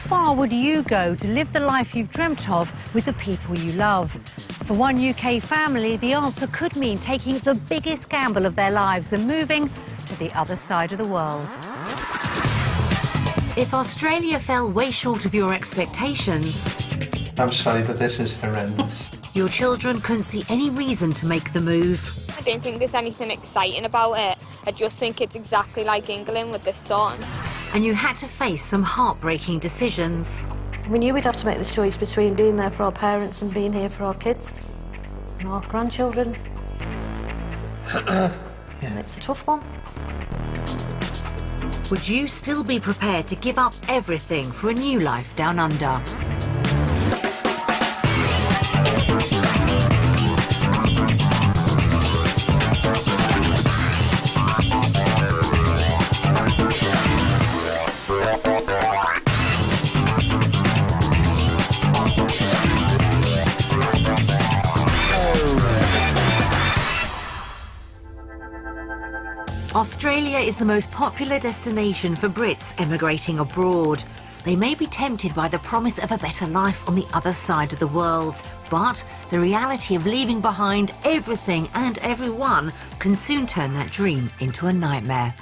far would you go to live the life you've dreamt of with the people you love? For one UK family, the answer could mean taking the biggest gamble of their lives and moving to the other side of the world. If Australia fell way short of your expectations... I'm sorry, but this is horrendous. Your children couldn't see any reason to make the move. I don't think there's anything exciting about it. I just think it's exactly like England with the sun. And you had to face some heartbreaking decisions. We knew we'd have to make this choice between being there for our parents and being here for our kids and our grandchildren. And it's a tough one. Would you still be prepared to give up everything for a new life down under? Australia is the most popular destination for Brits emigrating abroad. They may be tempted by the promise of a better life on the other side of the world, but the reality of leaving behind everything and everyone can soon turn that dream into a nightmare.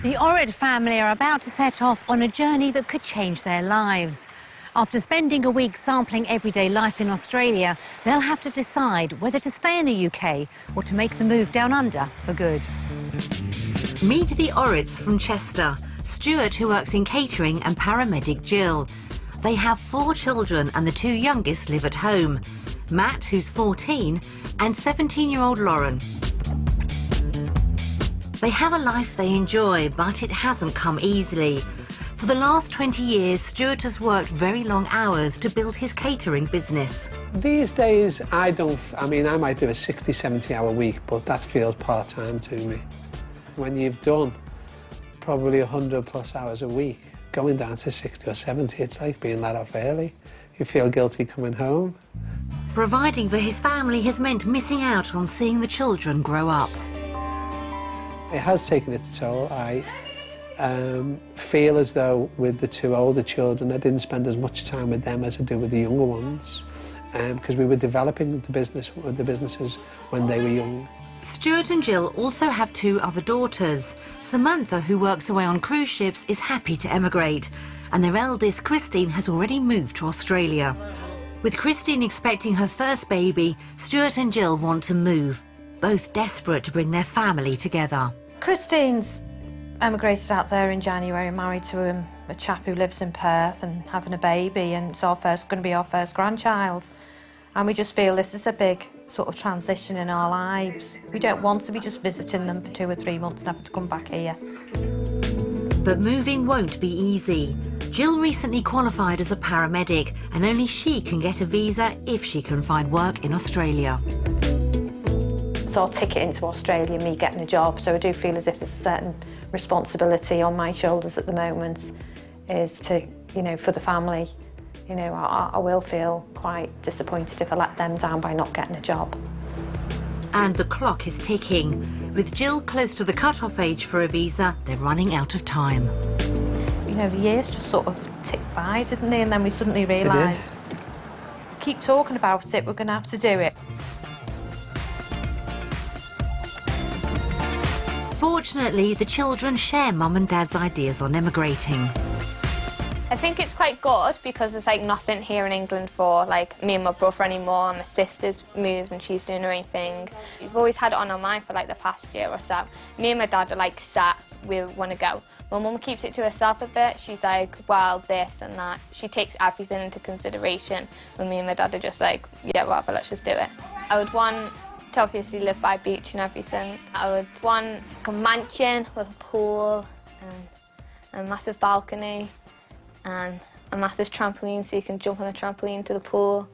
The Orrett family are about to set off on a journey that could change their lives. After spending a week sampling everyday life in Australia, they'll have to decide whether to stay in the UK or to make the move down under for good. Meet the Orretts from Chester, Stuart, who works in catering, and paramedic Jill. They have 4 children and the 2 youngest live at home, Matt, who's 14, and 17-year-old Lauren. They have a life they enjoy, but it hasn't come easily. For the last 20 years, Stuart has worked very long hours to build his catering business. These days, I might do a 60, 70-hour week, but that feels part-time to me. When you've done probably 100+ hours a week, going down to 60 or 70, it's like being let off early. You feel guilty coming home. Providing for his family has meant missing out on seeing the children grow up. It has taken its toll. I feel as though with the 2 older children, I didn't spend as much time with them as I do with the younger ones, because we were developing the businesses when they were young. Stuart and Jill also have 2 other daughters. Samantha, who works away on cruise ships, is happy to emigrate, and their eldest, Christine, has already moved to Australia. With Christine expecting her first baby, Stuart and Jill want to move, both desperate to bring their family together. Christine's emigrated out there in January, married to a chap who lives in Perth and having a baby, and it's going to be our first grandchild. And we just feel this is a big sort of transition in our lives. We don't want to be just visiting them for 2 or 3 months and have to come back here. But moving won't be easy. Jill recently qualified as a paramedic, and only she can get a visa if she can find work in Australia. It's our ticket into Australia, me getting a job, so I do feel as if there's a certain responsibility on my shoulders at the moment, is to, for the family. I will feel quite disappointed if I let them down by not getting a job. And the clock is ticking. With Jill close to the cut-off age for a visa, they're running out of time. The years just sort of ticked by, didn't they? And then we suddenly realised, keep talking about it, we're going to have to do it. Fortunately, the children share Mum and Dad's ideas on emigrating. I think it's quite good because there's nothing here in England for me and my brother anymore. My sister's moved and she's doing her own thing. We've always had it on our mind for the past year or so. Me and my dad are set, we want to go. My mum keeps it to herself a bit. She's well, this and that. She takes everything into consideration. When me and my dad are just yeah, whatever, let's just do it. I would want to obviously live by beach and everything. I would want a mansion with a pool and a massive balcony and a massive trampoline so you can jump on the trampoline to the pool.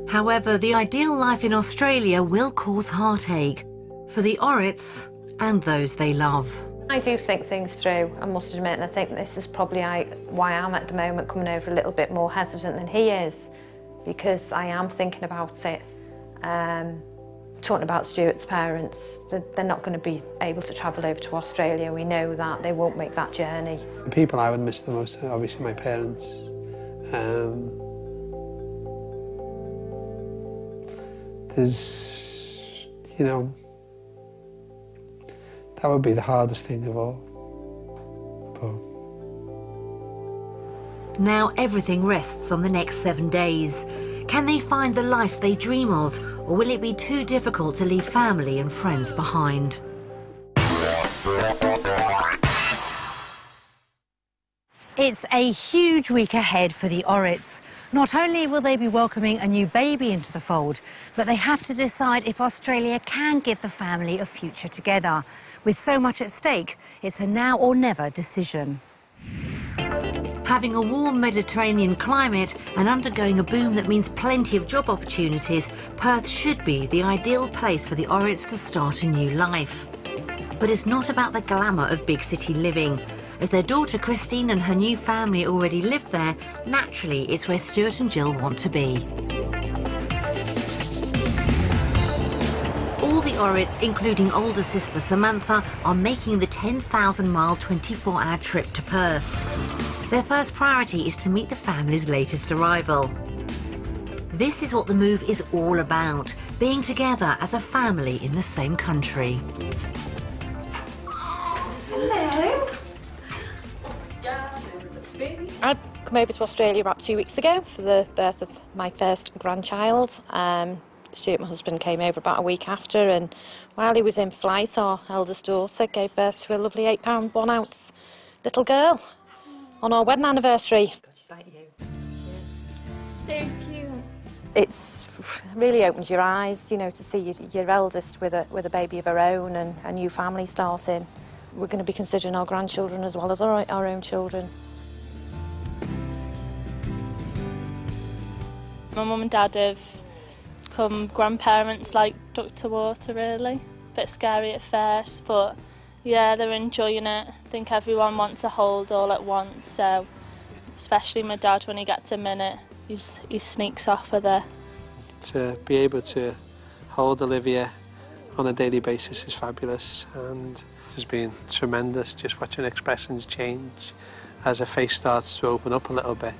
However, the ideal life in Australia will cause heartache for the Orretts and those they love. I do think things through, I must admit, and I think this is probably why I'm at the moment coming over a little bit more hesitant than he is, because I am thinking about it. Talking about Stuart's parents, they're not going to be able to travel over to Australia. We know that. They won't make that journey. The people I would miss the most are obviously my parents. There's, you know, that would be the hardest thing of all. But now everything rests on the next 7 days. Can they find the life they dream of, or will it be too difficult to leave family and friends behind? It's a huge week ahead for the Orretts. Not only will they be welcoming a new baby into the fold, but they have to decide if Australia can give the family a future together. With so much at stake, it's a now or never decision. Having a warm Mediterranean climate and undergoing a boom that means plenty of job opportunities, Perth should be the ideal place for the Orretts to start a new life. But it's not about the glamour of big city living. As their daughter Christine and her new family already live there, naturally it's where Stuart and Jill want to be. All the Orretts, including older sister Samantha, are making the 10,000-mile 24-hour trip to Perth. Their first priority is to meet the family's latest arrival. This is what the move is all about, being together as a family in the same country. Hello. I'd come over to Australia about 2 weeks ago for the birth of my first grandchild. Stuart, my husband, came over about a week after, and while he was in flight, our eldest daughter gave birth to a lovely 8-pound 1 ounce little girl on our wedding anniversary. God, she's like you. So cute. It's really opens your eyes, you know, to see your eldest with a baby of her own and a new family starting. We're going to be considering our grandchildren as well as our own children. My mum and dad have come grandparents like duck to water, really. Bit scary at first, but yeah, they're enjoying it. I think everyone wants a hold all at once, so especially my dad, when he gets a minute, he sneaks off with her. to be able to hold Olivia on a daily basis is fabulous, and it's been tremendous just watching expressions change as her face starts to open up a little bit.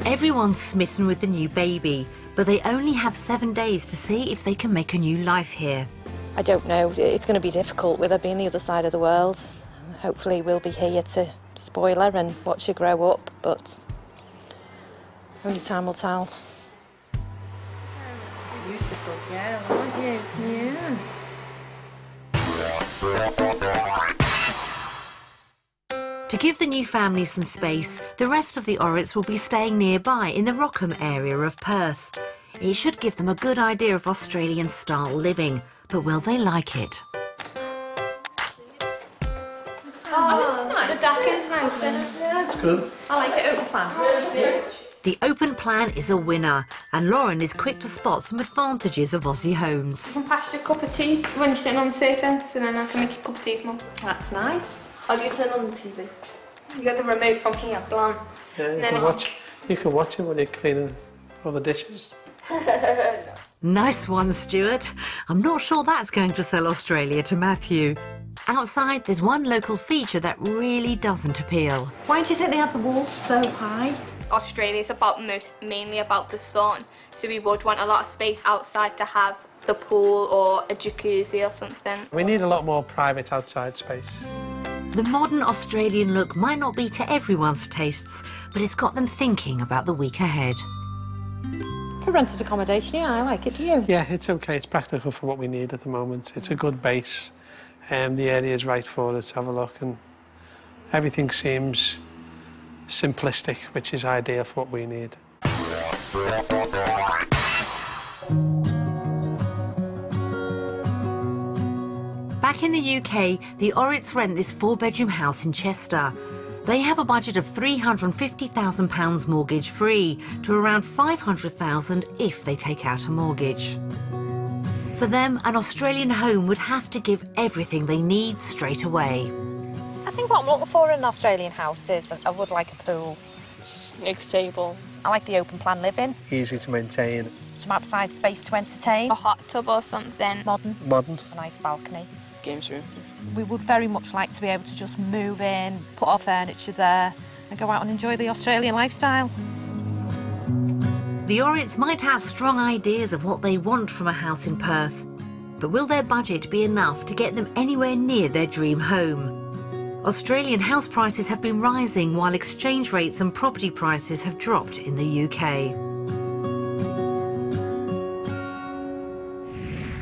Everyone's smitten with the new baby, but they only have 7 days to see if they can make a new life here. I don't know, it's going to be difficult with her being the other side of the world. Hopefully we'll be here to spoil her and watch her grow up, but only time will tell. Beautiful girl, aren't you? Yeah. To give the new family some space, the rest of the Orretts will be staying nearby in the Rockham area of Perth. It should give them a good idea of Australian-style living, but will they like it? Oh, this is nice. The deck is nice. Yeah, it's good. I like it, open plan. The open plan is a winner, and Lauren is quick to spot some advantages of Aussie homes. You can pass your cup of tea when you're sitting on the sofa, so then I can make you a cup of tea, Mum. That's nice. How do you turn on the TV? You got the remote from here, blam. Yeah, you can watch it when you're cleaning all the dishes. Nice one, Stuart. I'm not sure that's going to sell Australia to Matthew. Outside, there's one local feature that really doesn't appeal. Why do you think they have the walls so high? Australia's mainly about the sun, so we would want a lot of space outside to have the pool or a jacuzzi or something. We need a lot more private outside space. The modern Australian look might not be to everyone's tastes, but it's got them thinking about the week ahead. For rented accommodation, yeah, I like it, do you? Yeah, it's okay. It's practical for what we need at the moment. It's a good base. The area is right for us to have a look, and everything seems simplistic, which is ideal for what we need. Back in the UK, the Orretts rent this 4-bedroom house in Chester. They have a budget of £350,000 mortgage-free to around £500,000 if they take out a mortgage. For them, an Australian home would have to give everything they need straight away. I think what I'm looking for in an Australian house is I would like a pool. Big table, I like the open plan living. Easy to maintain. Some outside space to entertain. A hot tub or something. Modern. Modern. A nice balcony. Games room. We would very much like to be able to just move in, put our furniture there and go out and enjoy the Australian lifestyle. The Orretts might have strong ideas of what they want from a house in Perth, but will their budget be enough to get them anywhere near their dream home? Australian house prices have been rising while exchange rates and property prices have dropped in the UK.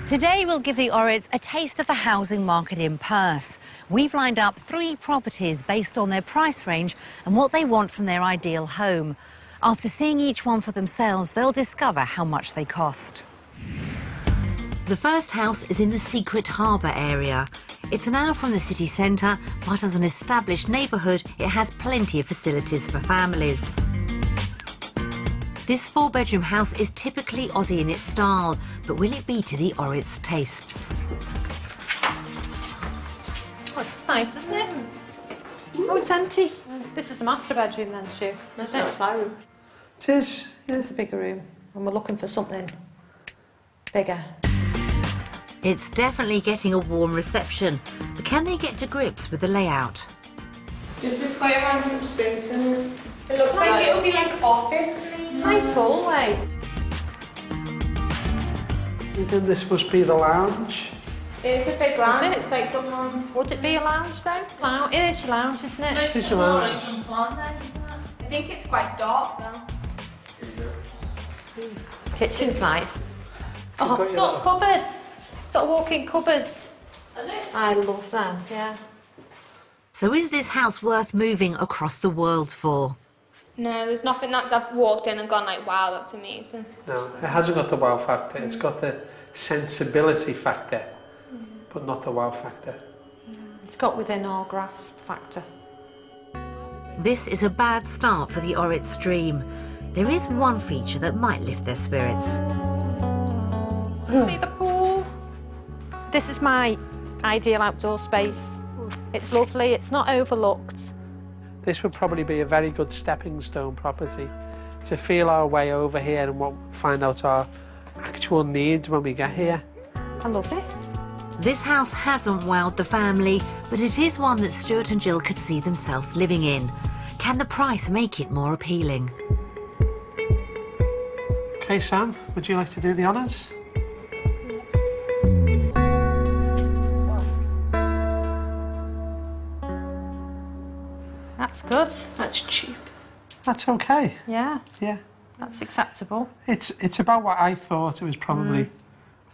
Today we'll give the Orretts a taste of the housing market in Perth. We've lined up 3 properties based on their price range and what they want from their ideal home. After seeing each one for themselves, they'll discover how much they cost. The first house is in the Secret Harbour area. It's an hour from the city centre, but as an established neighbourhood, it has plenty of facilities for families. This 4-bedroom house is typically Aussie in its style, but will it be to the Orretts' tastes? Oh, it's nice, isn't it? Oh, it's empty. This is the master bedroom then, Stu. That's not my room. It is, yeah. It's a bigger room, and we're looking for something bigger. It's definitely getting a warm reception, but can they get to grips with the layout? This is quite a random space, isn't it? It looks like it'll be like office. Nice hallway. You think this must be the lounge? It's a big lounge. It's like the one. Would it be a lounge though? It is your lounge, isn't it? It is a lounge. I think it's quite dark though. Kitchen's nice. Oh, it's got cupboards. It's got walk-in cupboards. Has it? I love them, yeah. So is this house worth moving across the world for? No, there's nothing that I've walked in and gone like, wow, that's amazing. No, it hasn't got the wow factor. It's got the sensibility factor, but not the wow factor. It's got within our grasp factor. This is a bad start for the Orretts' dream. There is one feature that might lift their spirits. See the pool? This is my ideal outdoor space. It's lovely, it's not overlooked. This would probably be a very good stepping stone property to feel our way over here and find out our actual needs when we get here. I love it. This house hasn't wowed the family, but it is one that Stuart and Jill could see themselves living in. Can the price make it more appealing? Okay, Sam, would you like to do the honours? That's good. That's cheap. That's okay. Yeah, Yeah. that's acceptable. It's about what I thought it was probably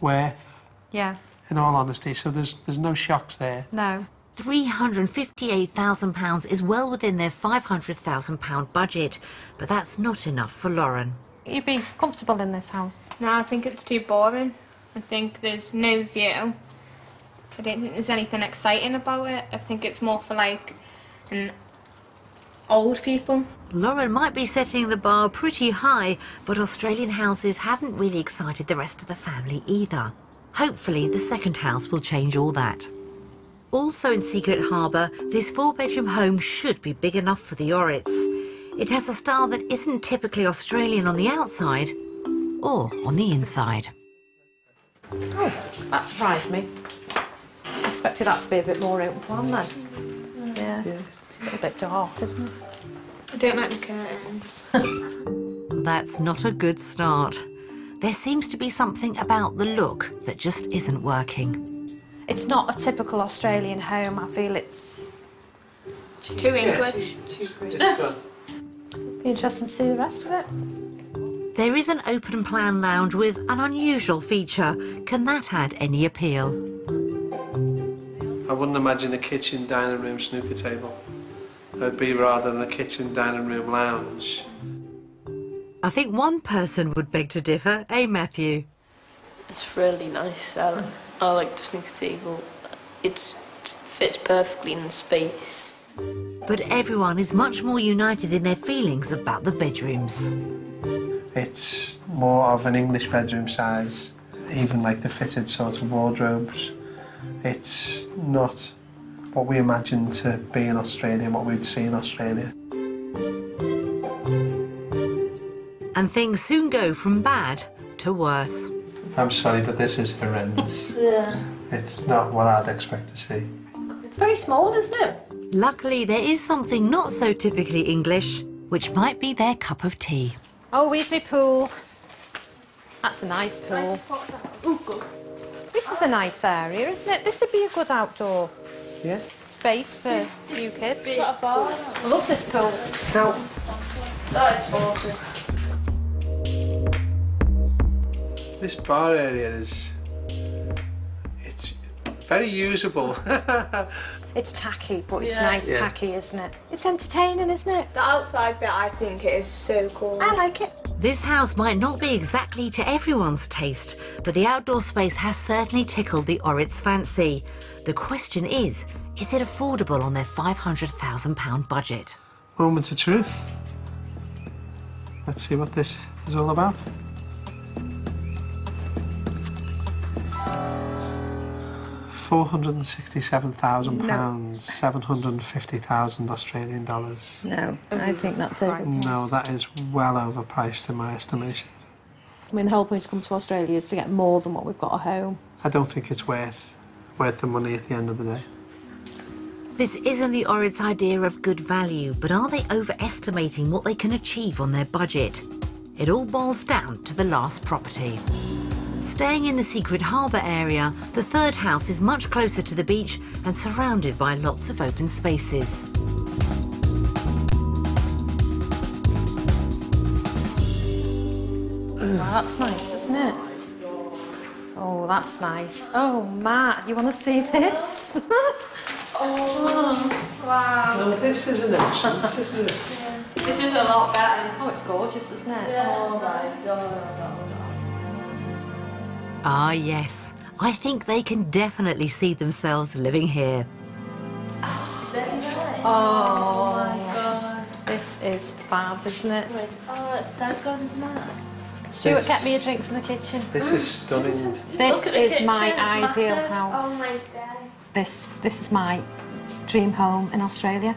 worth, Yeah, in all honesty, so there's no shocks there. no. £358,000 is well within their £500,000 budget, but that's not enough for Lauren. You'd be comfortable in this house. No, I think it's too boring. I think there's no view. I don't think there's anything exciting about it. I think it's more for like old people. Lauren might be setting the bar pretty high, but Australian houses haven't really excited the rest of the family either. Hopefully, the second house will change all that. Also in Secret Harbour, this 4-bedroom home should be big enough for the Orretts. It has a style that isn't typically Australian on the outside or on the inside. Oh, that surprised me. I expected that to be a bit more open plan then. Yeah. A little bit dark, isn't it? I don't like the curtains. That's not a good start. There seems to be something about the look that just isn't working. It's not a typical Australian home. I feel it's Just too English. be interesting to see the rest of it. There is an open plan lounge with an unusual feature. Can that add any appeal? I wouldn't imagine a kitchen, dining room, snooker table. It'd be rather than a kitchen, dining room, lounge. I think one person would beg to differ, eh, Matthew? It's really nice. I like the snooker table. It fits perfectly in the space. But everyone is much more united in their feelings about the bedrooms. It's more of an English bedroom size, even like the fitted sort of wardrobes. It's not what we imagine to be in Australia, what we'd see in Australia. And things soon go from bad to worse. I'm sorry, but this is horrendous. Yeah. It's not what I'd expect to see. It's very small, isn't it? Luckily, there is something not so typically English, which might be their cup of tea. Oh, where's my pool? That's a nice pool. This is a nice area, isn't it? This would be a good outdoor Yeah? space for you kids. Got a bar. I love this pool. Now, That is awesome. this bar area is... it's very usable. It's tacky, but it's Yeah. nice Yeah. tacky, isn't it? It's entertaining, isn't it? The outside bit, I think it is so cool. I like it. This house might not be exactly to everyone's taste, but the outdoor space has certainly tickled the Orrett's fancy. The question is it affordable on their £500,000 budget? Moments of truth. Let's see what this is all about. £467,000, 750,000 Australian dollars. No, I think that's it. No, that is well overpriced in my estimation. I mean, the whole point to come to Australia is to get more than what we've got at home. I don't think it's worth the money at the end of the day. This isn't the Orrett's idea of good value, but are they overestimating what they can achieve on their budget? It all boils down to the last property. Staying in the secret harbour area, the third house is much closer to the beach and surrounded by lots of open spaces. Wow, that's nice, isn't it? Oh, that's nice. Oh, Matt, you want to see this? Oh, wow. No, this is an entrance, isn't it? This is a lot better. Oh, it's gorgeous, isn't it? Oh my god. Ah, yes. I think they can definitely see themselves living here. Oh, my god. this is fab, isn't it? Oh, it's dead good, isn't it? Stuart, This- get me a drink from the kitchen. This is stunning. This Look at the is kitchen, my it's ideal massive. house. Oh my god. This is my dream home in Australia.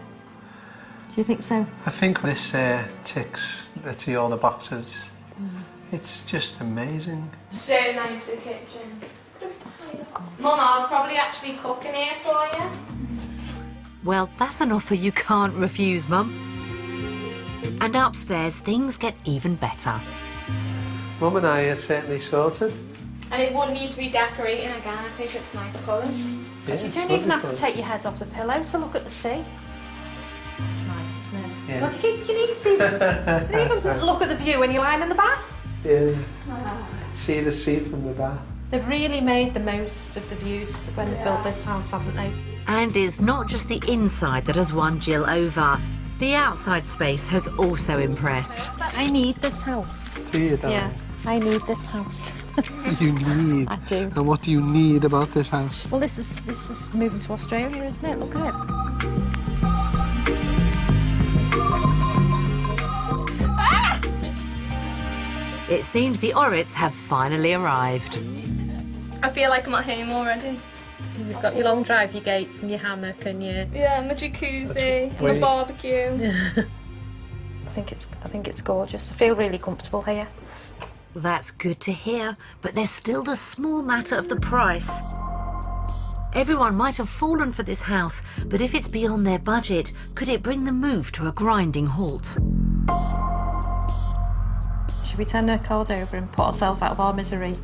Do you think so? I think this ticks all the boxes. It's just amazing. So nice, the kitchen. Mum, I'll probably actually cook in here for you. Well, that's an offer you can't refuse, Mum. And upstairs, things get even better. Mum and I are certainly sorted. And it wouldn't need to be decorating again. I think it's nice colours. Yeah, You it's don't even have to lovely take your head off the pillow to look at the sea. It's nice, isn't it? Yeah. God, you can even see the, you can even look at the view when you're lying in the bath. Yeah. See the sea from the back. They've really made the most of the views when they built this house, haven't they? And it's not just the inside that has won Jill over. The outside space has also impressed. I need this house. Do you, darling? Yeah, I need this house. You need. I do. And what do you need about this house? Well, this is moving to Australia, isn't it? Look at it. It seems the Orretts have finally arrived. I feel like I'm at home already. You've got your long drive, your gates and your hammock and your... Yeah, my jacuzzi, That's- my barbecue. I think it's gorgeous. I feel really comfortable here. That's good to hear, but there's still the small matter of the price. Everyone might have fallen for this house, but if it's beyond their budget, could it bring the move to a grinding halt? Should we turn the card over and put ourselves out of our misery?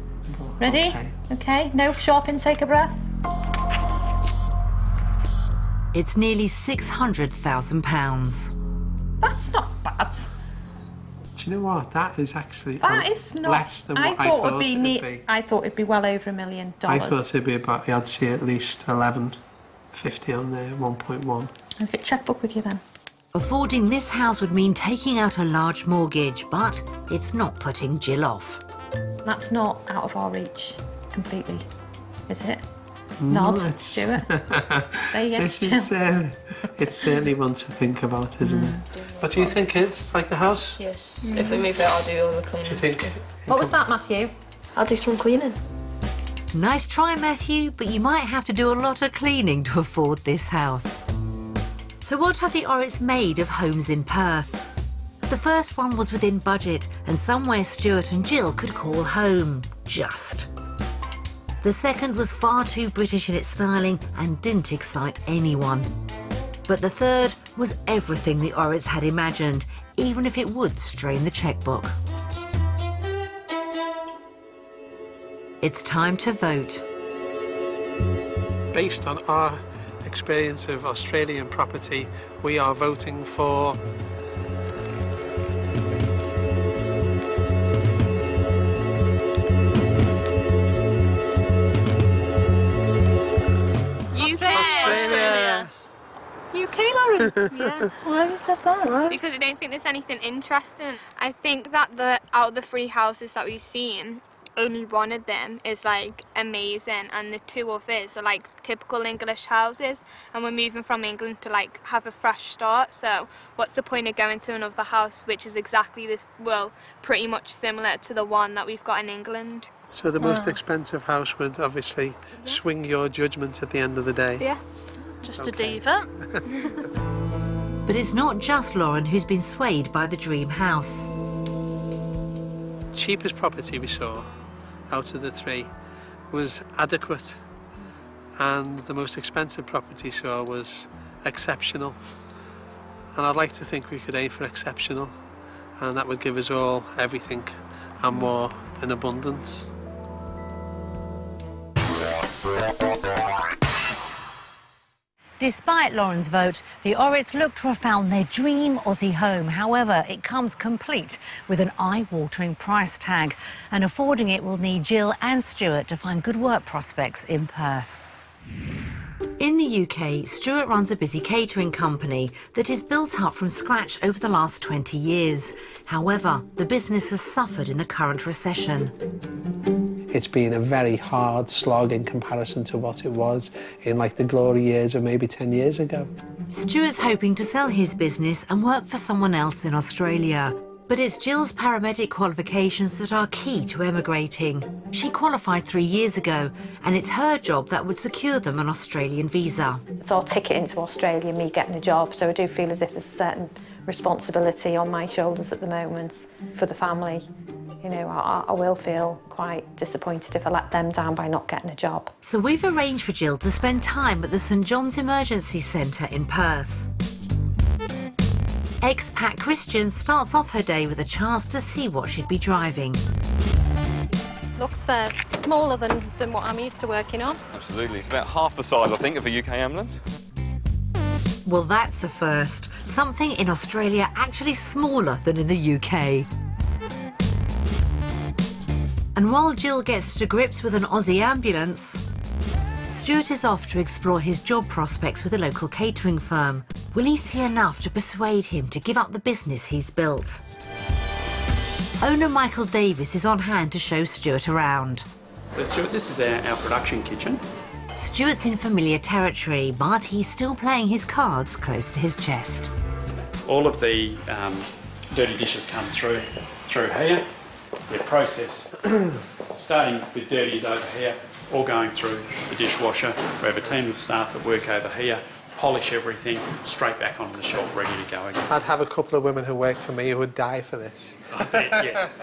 Ready? Okay. No sharp intake of breath. It's nearly £600,000. That's not bad. Do you know what? That is actually That is not. less than what I thought it'd be it would neat. be. I thought it'd be well over $1 million. I thought it'd be about, I'd see at least 1150 on there, 1.1. I'll get checkbook with you then. Affording this house would mean taking out a large mortgage, but it's not putting Jill off. That's not out of our reach completely, is it? No, Nod, it's- Stuart. Say yes, This Jill. is, it's certainly one to think about, isn't it? But do you think it's like the house? Yes, if we move it, I'll do all the cleaning. Do you think? What was that, Matthew? I'll do some cleaning. Nice try, Matthew, but you might have to do a lot of cleaning to afford this house. So what have the Orretts made of homes in Perth? The first one was within budget and somewhere Stuart and Jill could call home, just. The second was far too British in its styling and didn't excite anyone. But the third was everything the Orretts had imagined, even if it would strain the chequebook. It's time to vote. Based on our experience of Australian property, we are voting for Australia. UK, Lauren? Yeah. Why was that bad? Because I don't think there's anything interesting. I think that out of the 3 houses that we've seen, only one of them is like amazing, and the 2 others are like typical English houses, and we're moving from England to like have a fresh start. So what's the point of going to another house which is exactly this, well, pretty much similar to the one that we've got in England? So the most expensive house would obviously swing your judgment at the end of the day. Yeah. Just a diva. But it's not just Lauren who's been swayed by the dream house. Cheapest property we saw out of the 3 was adequate, and the most expensive property saw was exceptional. And I'd like to think we could aim for exceptional, and that would give us all everything and more in abundance. Despite Lauren's vote, the Orretts look to have found their dream Aussie home. However, it comes complete with an eye-watering price tag, and affording it will need Jill and Stuart to find good work prospects in Perth. In the UK, Stuart runs a busy catering company that is built up from scratch over the last 20 years. However, the business has suffered in the current recession. It's been a very hard slog in comparison to what it was in like the glory years of maybe 10 years ago. Stuart's hoping to sell his business and work for someone else in Australia. But it's Jill's paramedic qualifications that are key to emigrating. She qualified 3 years ago, and it's her job that would secure them an Australian visa. It's our ticket into Australia, me getting a job, so I do feel as if there's a certain responsibility on my shoulders at the moment for the family. You know, I will feel quite disappointed if I let them down by not getting a job. So we've arranged for Jill to spend time at the St John's Emergency Centre in Perth. Expat Christian starts off her day with a chance to see what she'd be driving. Looks smaller than what I'm used to working on. Absolutely. It's about half the size, I think, of a UK ambulance. Well, that's a first. Something in Australia actually smaller than in the UK. And while Jill gets to grips with an Aussie ambulance, Stuart is off to explore his job prospects with a local catering firm. Will he see enough to persuade him to give up the business he's built? Owner Michael Davis is on hand to show Stuart around. So Stuart, this is our production kitchen. Stuart's in familiar territory, but he's still playing his cards close to his chest. All of the dirty dishes come through here. They're processed, starting with dirties over here, all going through the dishwasher. We have a team of staff that work over here, polish everything, straight back onto the shelf, ready to go again. I'd have a couple of women who work for me who would die for this. I bet, yes.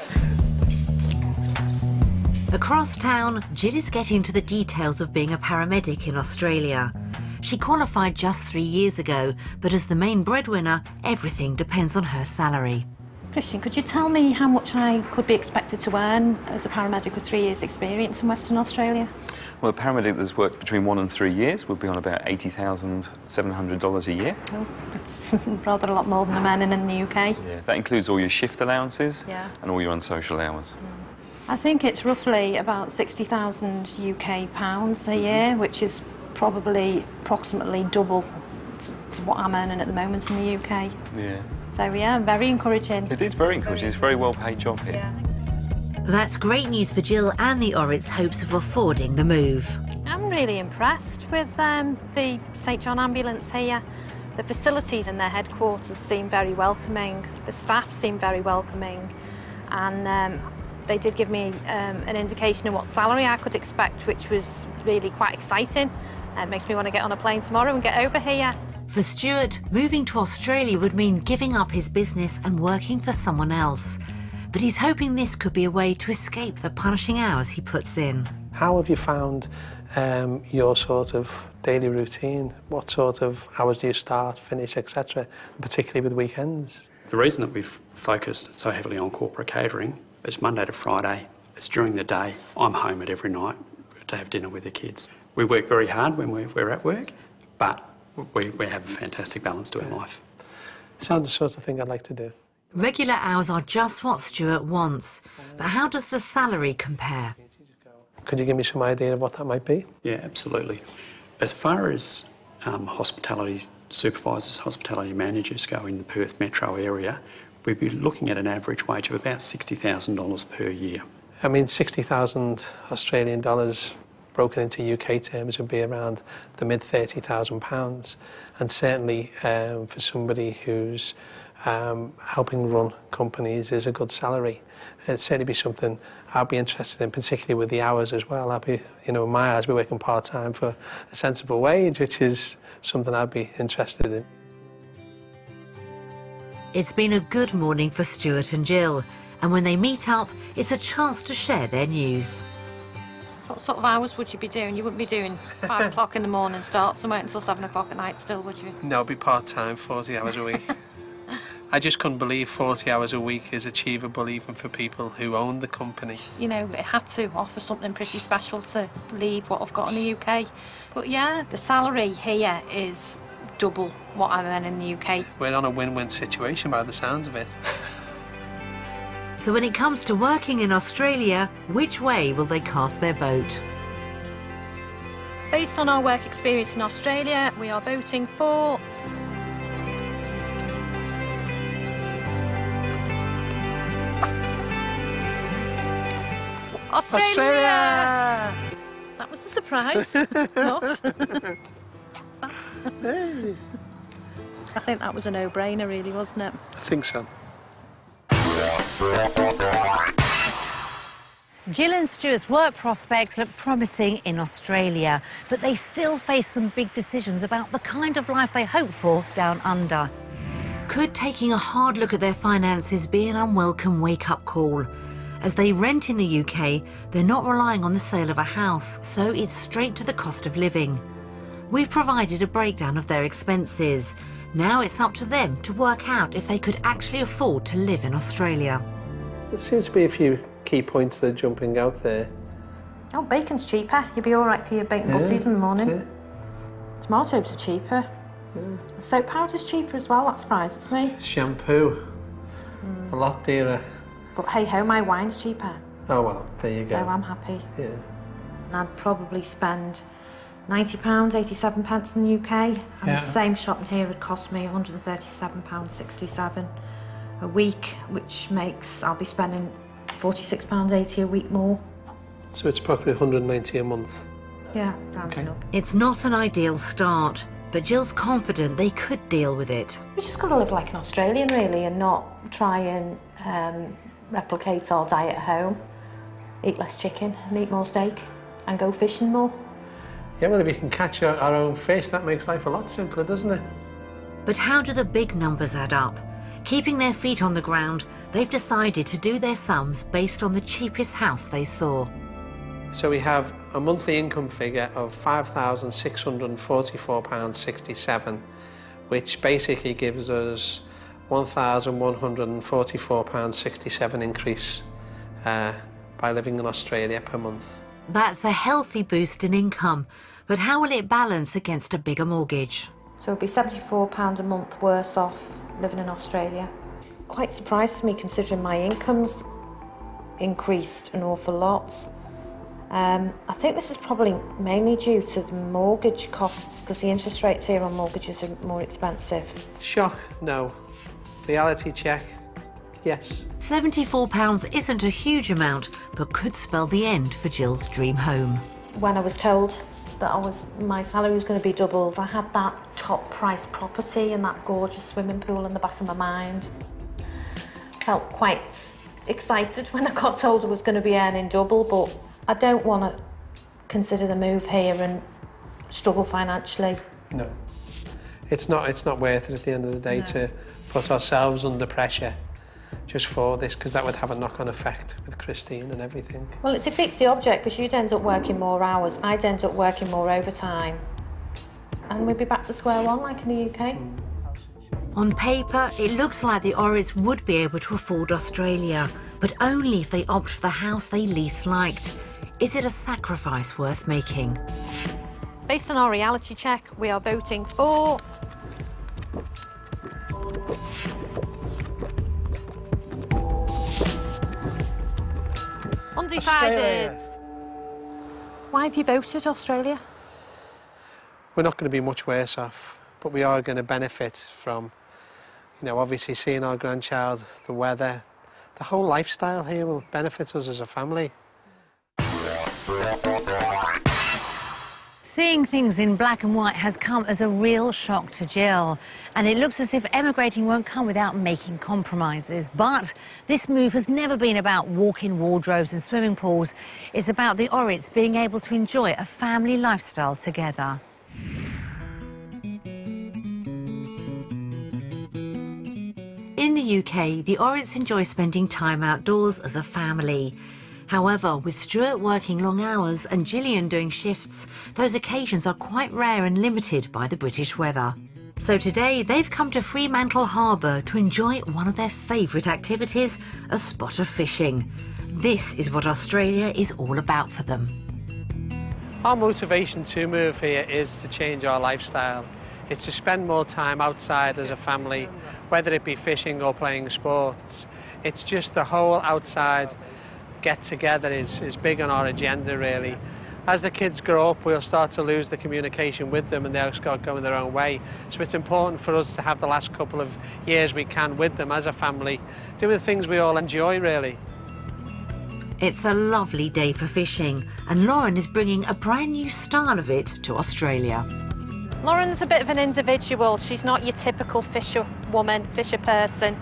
Across town, Jill is getting to the details of being a paramedic in Australia. She qualified just 3 years ago, but as the main breadwinner, everything depends on her salary. Christian, could you tell me how much I could be expected to earn as a paramedic with 3 years' experience in Western Australia? Well, a paramedic that's worked between 1 and 3 years would be on about $80,700 a year. Oh, it's rather a lot more than I'm earning in the UK. Yeah, that includes all your shift allowances Yeah. and all your unsocial hours. I think it's roughly about 60,000 UK pounds a year, which is probably approximately double to what I'm earning at the moment in the UK. Yeah. So yeah, very encouraging. It is very encouraging. It's a very well-paid job here. Yeah. That's great news for Jill and the Orretts' hopes of affording the move. I'm really impressed with the St John ambulance here. The facilities in their headquarters seem very welcoming. The staff seem very welcoming, and they did give me an indication of what salary I could expect, which was really quite exciting. It makes me want to get on a plane tomorrow and get over here. For Stuart, moving to Australia would mean giving up his business and working for someone else. But he's hoping this could be a way to escape the punishing hours he puts in. How have you found your sort of daily routine? What sort of hours do you start, finish, etc., particularly with weekends? The reason that we've focused so heavily on corporate catering is Monday to Friday. It's during the day. I'm home at every night to have dinner with the kids. We work very hard when we're at work, but we have a fantastic balance to our life. Sounds the sort of thing I'd like to do. Regular hours are just what Stuart wants, but how does the salary compare? Could you give me some idea of what that might be? Yeah, absolutely. As far as hospitality supervisors, hospitality managers go in the Perth metro area, we'd be looking at an average wage of about $60,000 per year. I mean, 60,000 Australian dollars broken into UK terms would be around the mid £30,000. And certainly for somebody who's helping run companies is a good salary. It'd certainly be something I'd be interested in, particularly with the hours as well. I'd be, in my eyes, be working part-time for a sensible wage, which is something I'd be interested in. It's been a good morning for Stuart and Jill, and when they meet up, it's a chance to share their news. So what sort of hours would you be doing? You wouldn't be doing 5 o'clock in the morning starts and wait until 7 o'clock at night still, would you? No, it'd be part-time, 40 hours a week. I just couldn't believe 40 hours a week is achievable even for people who own the company. You know, it had to offer something pretty special to leave what I've got in the UK. But yeah, the salary here is double what I earn in the UK. We're on a win-win situation by the sounds of it. So when it comes to working in Australia, which way will they cast their vote? Based on our work experience in Australia, we are voting for Australia! That was a surprise. Not. Hey. I think that was a no-brainer, really, wasn't it? I think so. Jill and Stuart's work prospects look promising in Australia, but they still face some big decisions about the kind of life they hope for down under. Could taking a hard look at their finances be an unwelcome wake-up call? As they rent in the UK, they're not relying on the sale of a house, so it's straight to the cost of living. We've provided a breakdown of their expenses. Now it's up to them to work out if they could actually afford to live in Australia. There seems to be a few key points that are jumping out there. Oh, bacon's cheaper. You'd be all right for your bacon butties in the morning. Tomatoes are cheaper. The soap powder's cheaper as well, that surprises me. Shampoo, a lot dearer. But hey-ho, my wine's cheaper. Oh, well, there you go. So I'm happy. Yeah. And I'd probably spend £90, 87 pence in the UK. And the same shop here would cost me £137.67 a week, which makes I'll be spending £46.80 a week more. So it's probably 190 a month. Yeah, rounding up. It's not an ideal start, but Jill's confident they could deal with it. We just got to live like an Australian, really, and not try and replicate our diet at home. Eat less chicken and eat more steak and go fishing more. Yeah, well, if you can catch our own fish, that makes life a lot simpler, doesn't it? But how do the big numbers add up? Keeping their feet on the ground, they've decided to do their sums based on the cheapest house they saw. So we have a monthly income figure of £5,644.67, which basically gives us £1,144.67 increase by living in Australia per month. That's a healthy boost in income, but how will it balance against a bigger mortgage? So it'd be £74 a month worse off living in Australia. Quite surprised me considering my income's increased an awful lot. I think this is probably mainly due to the mortgage costs because the interest rates here on mortgages are more expensive. Shock? No. Reality check? Yes. £74 isn't a huge amount, but could spell the end for Jill's dream home. When I was told that my salary was going to be doubled, I had that top price property and that gorgeous swimming pool in the back of my mind. Felt quite excited when I got told I was going to be earning double, but I don't want to consider the move here and struggle financially. No. it's not worth it at the end of the day to put ourselves under pressure just for this, because that would have a knock-on effect with Christine and everything. Well, it defeats the object, because you'd end up working more hours, I'd end up working more overtime, and we'd be back to square one like in the UK. On paper, it looks like the Orretts would be able to afford Australia, but only if they opt for the house they least liked. Is it a sacrifice worth making? Based on our reality check, we are voting for... Undecided. Australia. Why have you voted Australia? We're not going to be much worse off, but we are going to benefit from, you know, obviously seeing our grandchild, the weather, the whole lifestyle here will benefit us as a family. Seeing things in black and white has come as a real shock to Jill, and it looks as if emigrating won't come without making compromises. But this move has never been about walk-in wardrobes and swimming pools. It's about the Orretts being able to enjoy a family lifestyle together. In the UK, the Orretts enjoy spending time outdoors as a family. However, with Stuart working long hours and Gillian doing shifts, those occasions are quite rare and limited by the British weather. So today, they've come to Fremantle Harbour to enjoy one of their favourite activities, a spot of fishing. This is what Australia is all about for them. Our motivation to move here is to change our lifestyle. It's to spend more time outside as a family, whether it be fishing or playing sports. It's just the whole outside get-together is big on our agenda, really. As the kids grow up, we'll start to lose the communication with them and they'll start going their own way. So it's important for us to have the last couple of years we can with them as a family, doing the things we all enjoy, really. It's a lovely day for fishing, and Lauren is bringing a brand new style of it to Australia. Lauren's a bit of an individual. She's not your typical fisher woman, fisher person.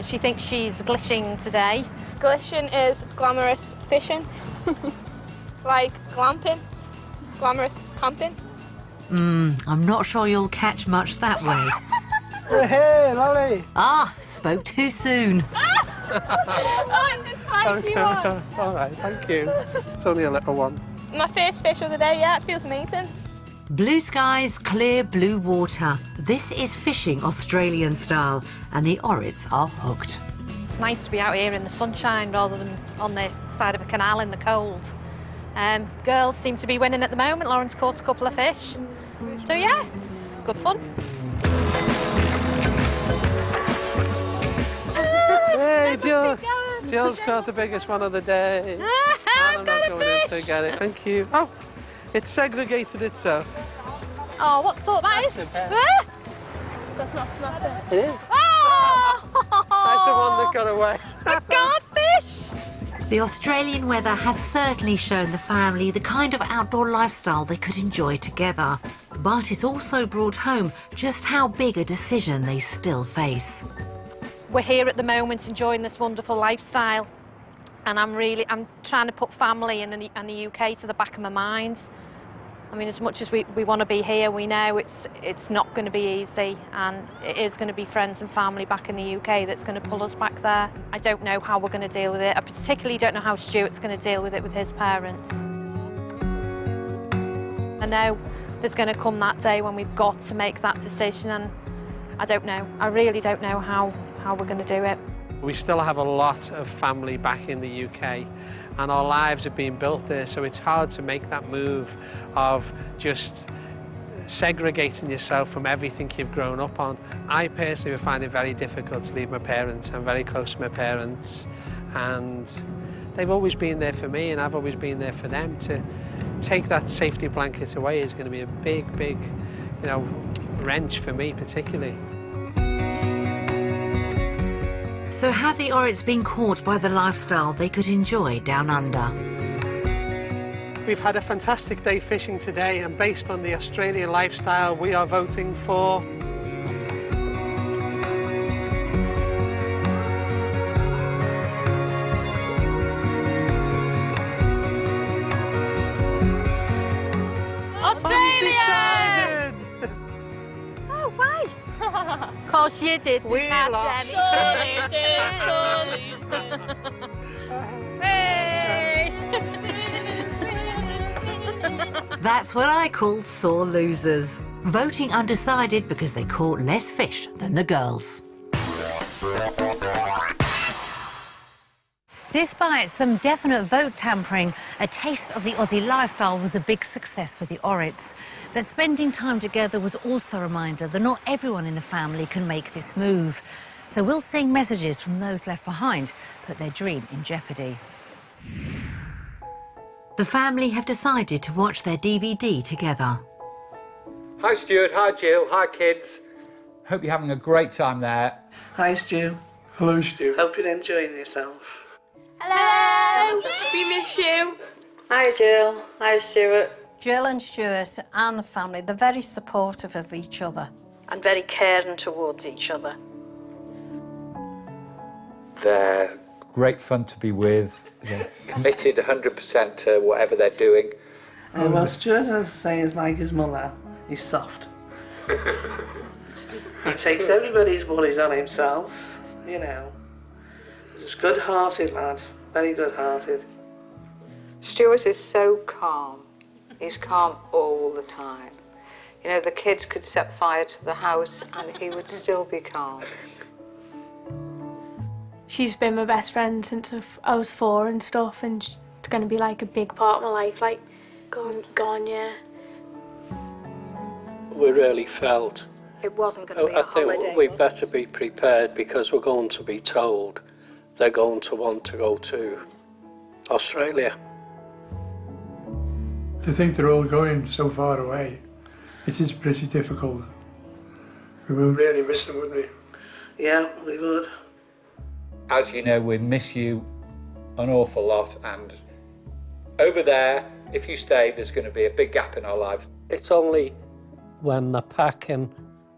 She thinks she's glitching today. Glishing is glamorous fishing. Like glamping, glamorous camping. I'm not sure you'll catch much that way. Hey, Lolly! Ah, spoke too soon. Oh, it's a spiky one. All right, thank you. It's only a little one. My first fish of the day, yeah, it feels amazing. Blue skies, clear blue water. This is fishing Australian style, and the Orretts are hooked. It's nice to be out here in the sunshine rather than on the side of a canal in the cold. Girls seem to be winning at the moment. Lauren's caught a couple of fish. So yeah, it's good fun. Hey, Jill. Jill's caught the biggest one of the day. I've got a fish! To get it. Thank you. Oh, it's segregated itself. Oh, what sort that That's is? a bear. That's not snapping. It is. Oh! That's the one that got away. A godfish! The Australian weather has certainly shown the family the kind of outdoor lifestyle they could enjoy together. But it's also brought home just how big a decision they still face. We're here at the moment enjoying this wonderful lifestyle, and I'm trying to put family and the UK to the back of my mind. I mean, as much as we want to be here, we know it's not going to be easy, and it is going to be friends and family back in the UK that's going to pull us back there. I don't know how we're going to deal with it. I particularly don't know how Stuart's going to deal with it with his parents. I know there's going to come that day when we've got to make that decision, and I don't know. I really don't know how we're going to do it. We still have a lot of family back in the UK, and our lives are being built there, so it's hard to make that move of just segregating yourself from everything you've grown up on. I personally would find it very difficult to leave my parents. I'm very close to my parents, and they've always been there for me, and I've always been there for them. To take that safety blanket away is going to be a big, you know, wrench for me particularly. So have the Orretts been caught by the lifestyle they could enjoy down under? We've had a fantastic day fishing today, and based on the Australian lifestyle, we are voting for... Australia! why? Because you did. We lost. Hey! That's what I call sore losers. Voting undecided because they caught less fish than the girls. Despite some definite vote tampering, a taste of the Aussie lifestyle was a big success for the Orretts. But spending time together was also a reminder that not everyone in the family can make this move. So we'll sing messages from those left behind put their dream in jeopardy. The family have decided to watch their DVD together. Hi Stuart, hi Jill, hi kids. Hope you're having a great time there. Hi Stu. Hello, Stu. Hope you're enjoying yourself. Hello! We miss you. Hi Jill, hi Stuart. Jill and Stuart and the family, they're very supportive of each other and very caring towards each other. They're great fun to be with. They're committed 100% to whatever they're doing. Well, Stuart, as I say, is like his mother. He's soft. He takes everybody's worries on himself, you know. He's a good-hearted lad, very good-hearted. Stuart is so calm. He's calm all the time. You know, the kids could set fire to the house and he would still be calm. She's been my best friend since I was 4 and stuff, and it's going to be like a big part of my life, like gone, yeah. We really felt It wasn't going to be a holiday. I think we better be prepared because we're going to be told they're going to want to go to Australia. To think they're all going so far away, it is pretty difficult. We will really miss them, wouldn't we? Yeah, we would. As you know, we miss you an awful lot, and over there, if you stay, there's going to be a big gap in our lives. It's only when they're packing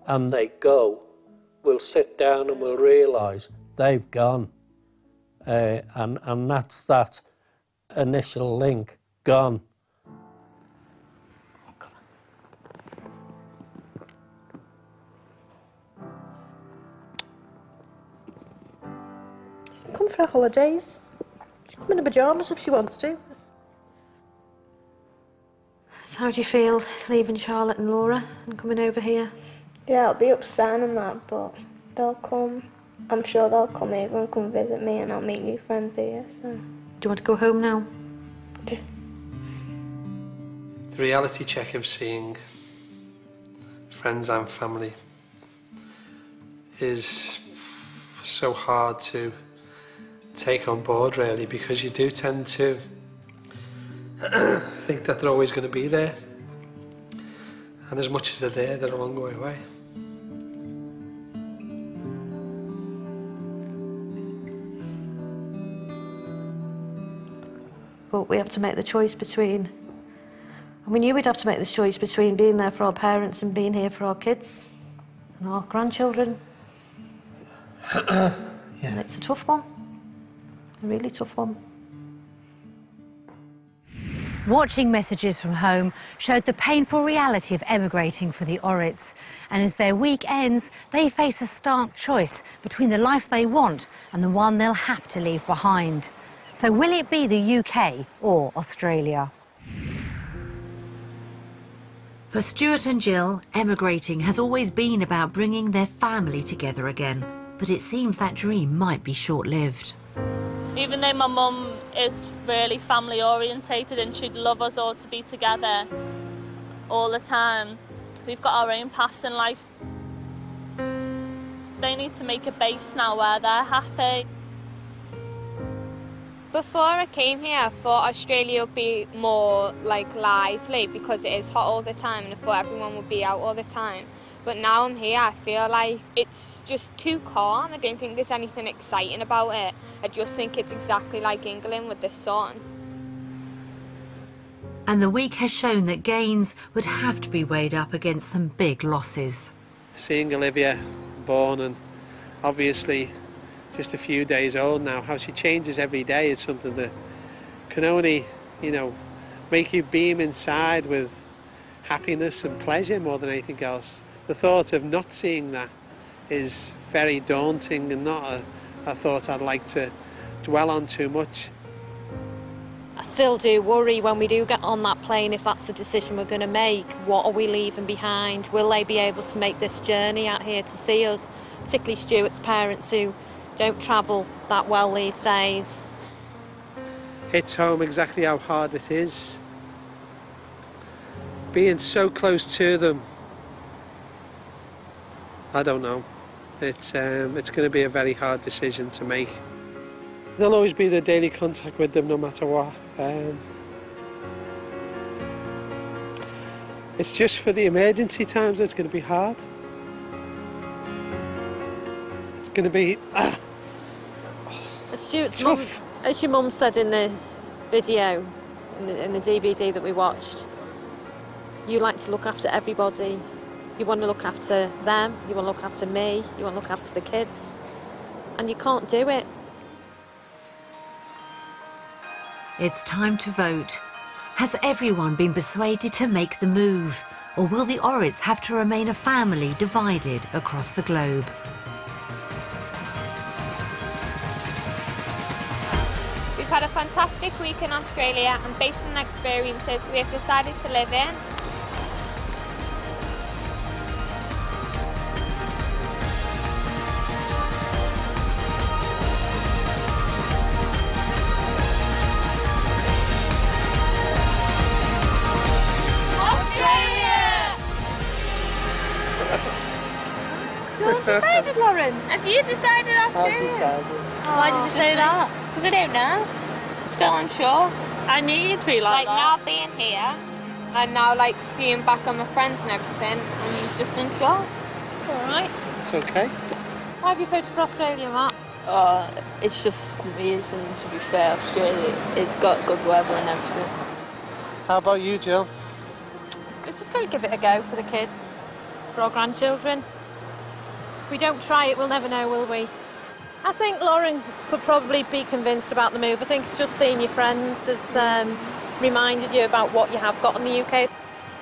and they go, we'll sit down and we'll realise they've gone. And that's that initial link, gone. Come for her holidays. She can come in her pyjamas if she wants to. So how do you feel leaving Charlotte and Laura and coming over here? Yeah, it'll be upsetting and that, but they'll come. I'm sure they'll come over and come visit me and I'll meet new friends here, so... Do you want to go home now? The reality check of seeing friends and family is so hard to take on board, really, because you do tend to think that they're always going to be there. And as much as they're there, they're a long way away. But we have to make the choice between... And we knew we'd have to make this choice between being there for our parents and being here for our kids and our grandchildren. Yeah. And it's a tough one. A really tough one. Watching messages from home showed the painful reality of emigrating for the Orretts. And as their week ends, they face a stark choice between the life they want and the one they'll have to leave behind. So will it be the UK or Australia? For Stuart and Jill, emigrating has always been about bringing their family together again. But it seems that dream might be short-lived. Even though my mum is really family orientated and she'd love us all to be together all the time, we've got our own paths in life. They need to make a base now where they're happy. Before I came here, I thought Australia would be more like lively because it is hot all the time, and I thought everyone would be out all the time. But now I'm here, I feel like it's just too calm. I don't think there's anything exciting about it. I just think it's exactly like England with the sun. And the week has shown that gains would have to be weighed up against some big losses. Seeing Olivia born and obviously just a few days old now, how she changes every day is something that can only, you know, make you beam inside with happiness and pleasure more than anything else. the thought of not seeing that is very daunting and not a thought I'd like to dwell on too much. I still do worry when we do get on that plane, if that's the decision we're going to make, what are we leaving behind? Will they be able to make this journey out here to see us, particularly Stuart's parents who don't travel that well these days? Hits home exactly how hard it is. Being so close to them, I don't know. It's going to be a very hard decision to make. There'll always be the daily contact with them no matter what. It's just for the emergency times it's going to be hard. It's going to be tough. As your mum said in the video, in the DVD that we watched, you like to look after everybody. You want to look after them, you want to look after me, you want to look after the kids, and you can't do it. It's time to vote. Has everyone been persuaded to make the move? Or will the Orretts have to remain a family divided across the globe? We've had a fantastic week in Australia, and based on the experiences we have decided to live in. Decided, Lauren? Have you decided Australia? I've decided. Why did you say that? Because I don't know. Still unsure. I knew you'd be like that. Now being here, and now like seeing back on my friends and everything, I'm just unsure. It's all right. It's okay. Why have you voted for Australia, Matt? It's just amazing, to be fair. Australia, it's got good weather and everything. How about you, Jill? We've just got to give it a go for the kids, for our grandchildren. If we don't try it, we'll never know, will we? I think Lauren could probably be convinced about the move. I think it's just seeing your friends has reminded you about what you have got in the UK. It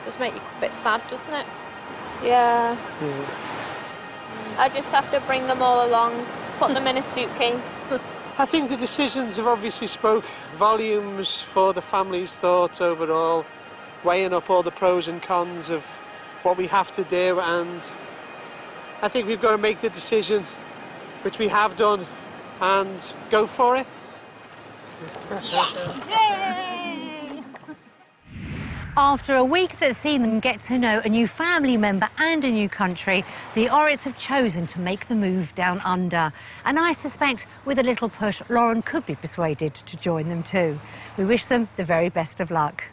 does make you a bit sad, doesn't it? Yeah. I just have to bring them all along, put them in a suitcase. I think the decisions have obviously spoke volumes for the family's thoughts overall, weighing up all the pros and cons of what we have to do, and I think we've got to make the decision, which we have done, and go for it. Yay! After a week that's seen them get to know a new family member and a new country, the Orretts have chosen to make the move down under. And I suspect with a little push, Lauren could be persuaded to join them too. We wish them the very best of luck.